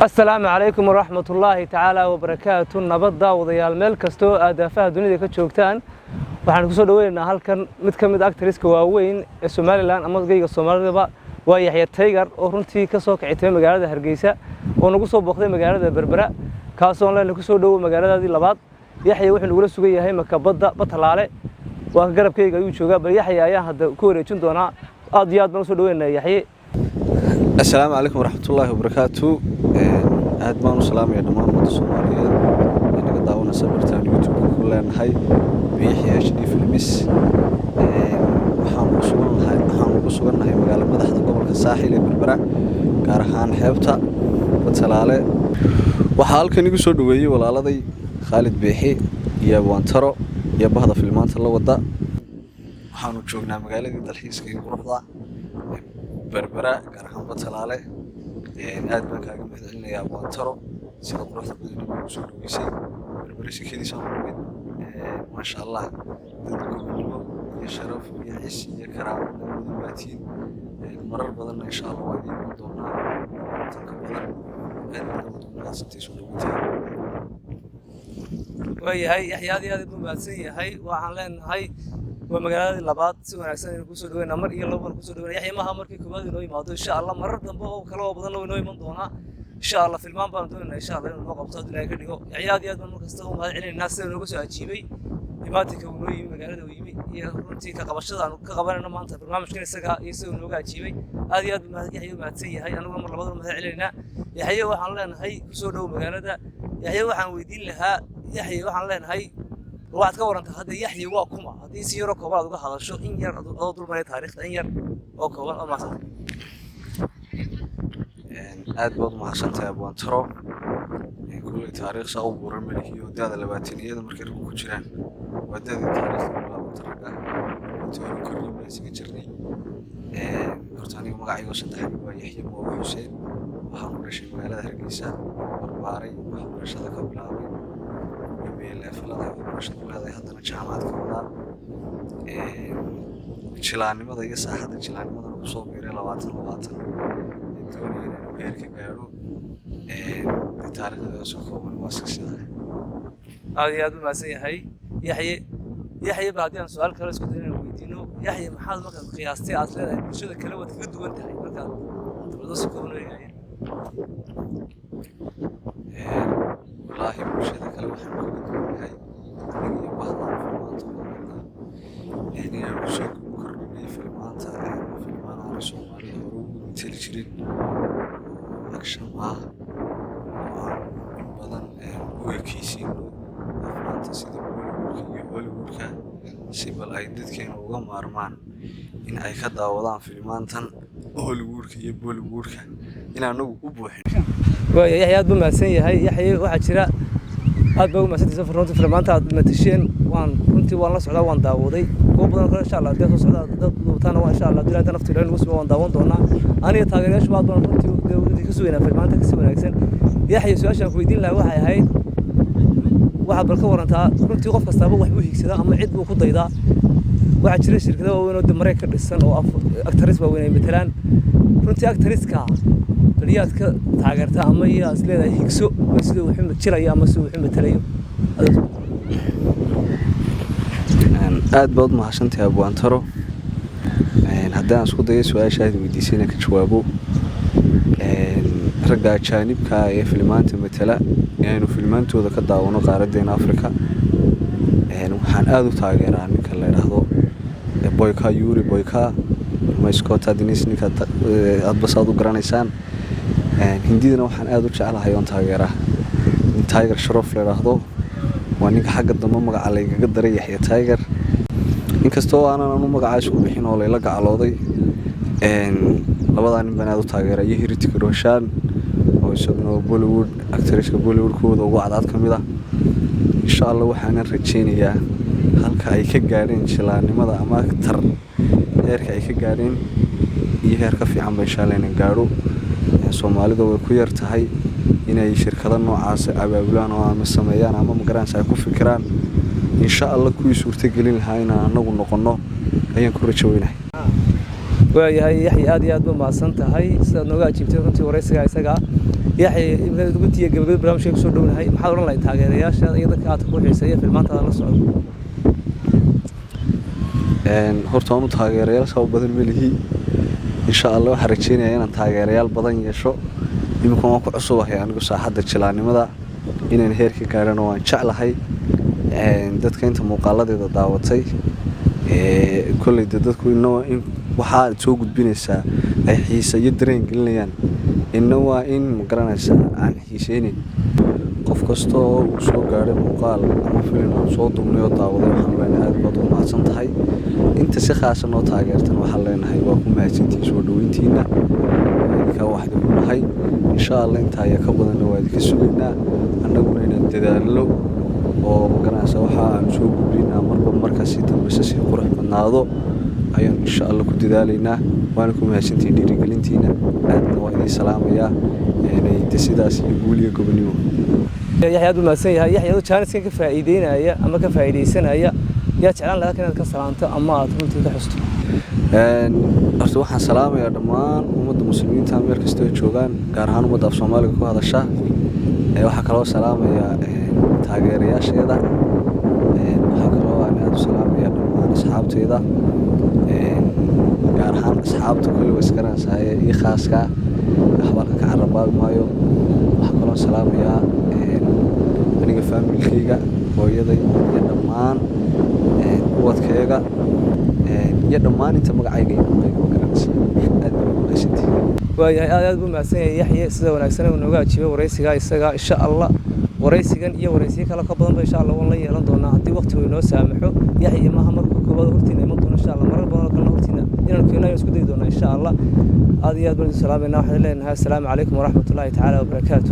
السلام عليكم ورحمة الله تعالى وبركاته. نبض وضيال ميل كستو آدافها دنيا كتشوكتان waxaan ku soo dhaweynaa halkan mid ka mid ah actriska waaweyn ee Soomaaliland ama geyga Soomaalida waa Yaxye Tiger oo runtii ka soo kacay magaalada Hargeysa oo nagu soo booqday magaalada Berbera kaasoo la ku soo dhawo magaaladaadii labaad. Yaxye wuxuu nagu soo yahay makabada Batalaale waa garabkayga ayuu joogaa bal Yaxye ayaa hadda ku wareejin doona aad iyo aad baan soo dhaweynaa Yaxye. Assalaamu alaykum warahmatullahi wabarakatuh. aad baan u salaamay dhammaan ummadda Soomaaliyeed inaga daawanaysa bartaan YouTube ku leenahay Yaxye HD Films. waxaan ku sugannahay magaalada madaxda gobolka Saaxil ee Berbera gaar ahaan xeebta Batalaale. waxaa halkan igu soo dhaweeyay walaaladay Khalid Beexi iyo Wantaro iyo bahda filmaanta la wada. waxaanu joognaa magaalada dalxiiska ee quruxda Berbera gaar ahaan Batalaale. aad baan kaaga mahadcelinayaa Wantaro sida quruxda badan ee soo dhaweysay Berbera shaqadiisa mid ما شاء الله يا شرف يا عز يا كرام مدماتين مرر بدلنا إن شاء الله وادي دورنا تكبر الناس تيسون وهي Yaxye هذه ممثلة هاي وعلن هاي ومجالات اللبات سوى أحسن كوسو دوين أمر إيه لو كوسو دوين Yaxye ما همر كيكوباد إنه يماذو إن شاء الله مرر دم بقى وكلام بدلنا إنه يمضونا إن شاء الله في المام بندونا إن شاء الله إنه نقطة دنيا كديو Yaxye هذه مكستهم هذا علم الناس إنه كوسو عجيبي إماتك ونوي مجالات ويمي يا رنتي كقبشة أنا كقبلنا ما أنت برنامج كنا سجى يسوي إنه عجيبي هذه Yaxye ما تسيء هاي أنا مرة بدل ما علينا Yaxye وحنا هاي كوسو دو مجالات Yaxye وحنا ويدين لها Yaxye وحنا هاي واحد كورن هذا Yaxye واقوم هذا يصير كوباد وجه هذا شو إن ير أضرب من التاريخ إن ير أو كوباد أو ما صار. aad baad mahadsantahay Wantaro. كل تاريخ صعب ورملي وداد اللباتينية مركز ku jiraan wadada taariikhda laba tarqa oo kordhin bay isaga jirnay horta aniga magacayga saddexaad waa Yaxye Mooga Xuseen waxaan ku dhashay magaalada Hargeysa barbaaray waxbarashada ka bilaabay leefalada waxbarashada haddana jaamacad ka wadaa jilaanimada iyo saaxadda jilaanimada ku soo biiray 2020 doonayay inuu heerka gaaro taariikhda soo kooban waa saxsan aad ma sayahay Yaxye baadiyaan su'aal kale isku daynaa weydiino Yaxye maxaad marka qiyaastay aad leedahay bulshada kale wad kaga duwan tahay marka dawladda soo koobanayay والله bulshada kale waxaan kaga duwanahay aniga iyo bahda filmaanta يعني أشوف كرني في المانتا في المانا الصومالي هروب تلجرين أكشن معه بدن ويكيسين المانتا سيد بوليوود سيبل أيدد كانوا وقام أرمان إن أي كذا وضع في المانتا هوليوود بوليوود إن أنا أبوحين Yaxye aad ma san yahay Yaxye waxa jira aad baa u maasantay safar runtii filmaanta aad matasheen waan runtii waan la socdaa waan daawaday kuwa badan kale insha Allah soo socda dad doobtaan waa insha Allah dilaanta naftii inuu soo waan daawan doonaa aniga taageerayaashu baad baan runtii dawladda ka soo weynaa filmaanta ka soo wanaagsan Yaxye su'aashan ku weydiin lahaa waxay ahayd waxa bal ka warantaa runtii qof kasta wax uu higsada ama cid uu ku daydaa waxa jira shirkado waaweyn oo Mareykanka ka dhisan oo actors waaweyn ay matalaan runtii actorska riyadka taageerta ama iyo asleeda higso sida uu xumad jilay ama sida uu xumad talayo aad baad mahadsantahay Wantaro. haddaan isku dayo su'aashaad weydiisana ka jawaabo ragga ajaanibka ee filmaanta matala inaynu filmaantooda ka daawano qaaradeena Afrika waxaan aad u taageeraa ninka la yiraahdo Boyka Yuri Boyka Mascota Dennis ninka aad basaad u garanaysaan hindidana waxaan aad u jecelahay oo taageeraa Tiger Shroff la yiraahdo waa ninka xagga dambe magaca la iga daray Yaxye Tiger inkastoo aanan magaca isku bixin oo la gacalooday labada nin baan aad u taageeraa Hrithik Roshan oo isaguna Bollywood actress-ka Bollywood kooda ugu cadaad kamid ah insha Allah waxaan rajeynayaa halka ay ka gaareen jilaanimada ama actor heerka ay ka gaareen iyo heerka fiican bay insha Allah inay gaaro Soomaalida way ku yar tahay inay shirkado noocaas abaabulaan oo ama sameeyaan ama magaranaysa ay ku fikiraan insha Allah ku suurtagelin lahaa in anagu noqono ayaan ku rajaynahay waayahay Yaxye aad iyo aad ma maasan tahay sida nooga ajiibtay runtii wareysiga isaga yaxya guntiga gabagabada barnaamijka kusoo dhownahay maxaad oran lahayd taageerayaasha iyo dadka aad ku xiiseeya filmaantaada la socdo horta waan u taageerayaal sabab badan ma lihi insha Allah waxaan rajeynayaa inaan taageerayaal badan yeesho imika waan ku cusubahay anigu saaxadda jilaanimada inaan heerka gaarano waan jeclahay dadka inta muuqaaladeeda daawatay kolley dadku in waxaa soo gudbinaysaa ay xiisa iyo dareen gelinayaan inna waa in ma garanaysaa aan xiiseynin qof kasta oo uu soo gaadhay muuqaal ama filim aan soo duubnay oo daawaday waxaan leenahay aad baad u mahadsan tahay inta si khaasa noo taageertan waxaan leenahay waa ku mahadsantihiin soo dhoweyntiina idinkaa wax idinku nahay insha Allah intaa ayaa ka badanna waa idinka sugaynaa annaguna inaan dadaalno oo ma garanaysaa waxa aan soo gudbinaa marba markaasi dambeysa si qurux badnaado ayaan insha Allah ku dadaalaynaa waana ku mahadsantihiin dhiirigelintiina aadna waa idin salaamayaa sidaas iyo guuliyo gobonimo yaxya aad u mahadsan yahay yaxya jaaniskan ka faa'iideynaya ama ka faa'iideysanaya yaa jeclaan lahaa inaad ka salaanto ama aad runtii ka xusto horta waxaan salaamayaa dhammaan ummadda muslimiinta meel kasta ay joogaan gaar ahaan ummadda af Soomaaliga ku hadasha waxaa kaloo salaamayaa taageerayaasheeda waxaa kaloo aan aad u salaamayaa dhammaan asxaabteyda gaar ahaan asxaabta kulli way iskaranaysaa iyo khaaska waxbaan ka carabaabi maayo waxaa kaloo salaamayaa aniga faamilkayga hooyaday iyo dhammaan ubadkayga iyo dhammaan inta magacayga iyo magacayga garanaysa aad baan u mahadsantihiin waayahay aad buu mahadsan yahay yaxya sida wanaagsan uu nooga ajiibay wareysiga isaga insha Allah wareysigan iyo wareysiyo kale ka badan ba insha Allah waan la yeelan doonaa haddii waqti uu inoo saamaxo yaxya maaha markuu koobaad hortiina iman doono insha Allah marar badan oo kale hortiina inaan keenayo isku day doonaa insha Allah aad iyo aad baan u salaameynaa waxaan leenahay assalaamu calaykum waraxmatullaahi tacaala wabarakaatuh